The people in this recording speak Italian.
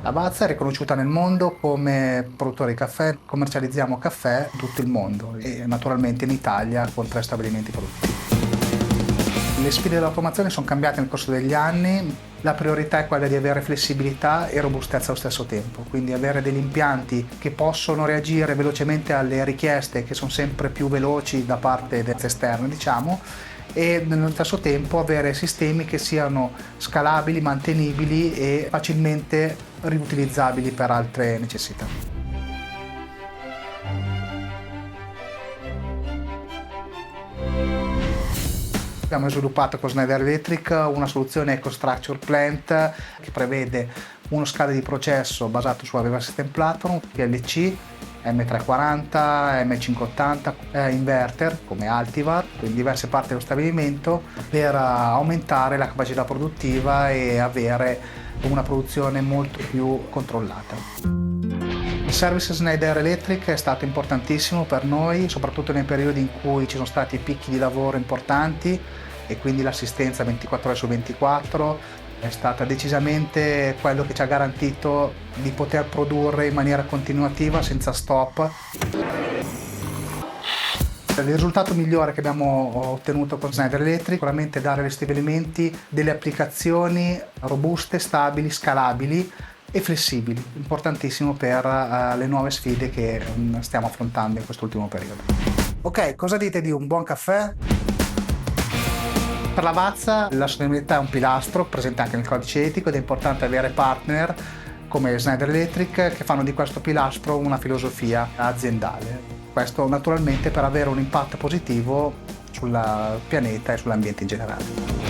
Lavazza è riconosciuta nel mondo come produttore di caffè, commercializziamo caffè in tutto il mondo e naturalmente in Italia con 3 stabilimenti produttivi. Le sfide dell'automazione sono cambiate nel corso degli anni, la priorità è quella di avere flessibilità e robustezza allo stesso tempo, quindi avere degli impianti che possono reagire velocemente alle richieste che sono sempre più veloci da parte esterne, diciamo, e nello stesso tempo avere sistemi che siano scalabili, mantenibili e facilmente riutilizzabili per altre necessità. Abbiamo sviluppato con Schneider Electric una soluzione EcoStruxure Plant che prevede uno scala di processo basato sulla Veeva System Platform, PLC, M340, M580, inverter come Altivar in diverse parti dello stabilimento per aumentare la capacità produttiva e avere una produzione molto più controllata. Il service Schneider Electric è stato importantissimo per noi, soprattutto nei periodi in cui ci sono stati picchi di lavoro importanti e quindi l'assistenza 24 ore su 24 è stata decisamente quello che ci ha garantito di poter produrre in maniera continuativa senza stop. Il risultato migliore che abbiamo ottenuto con Schneider Electric è sicuramente dare agli stabilimenti delle applicazioni robuste, stabili, scalabili e flessibili, importantissimo per le nuove sfide che stiamo affrontando in quest'ultimo periodo. Ok, cosa dite di un buon caffè? Per Lavazza la sostenibilità è un pilastro presente anche nel codice etico ed è importante avere partner come Schneider Electric che fanno di questo pilastro una filosofia aziendale. Questo naturalmente per avere un impatto positivo sul pianeta e sull'ambiente in generale.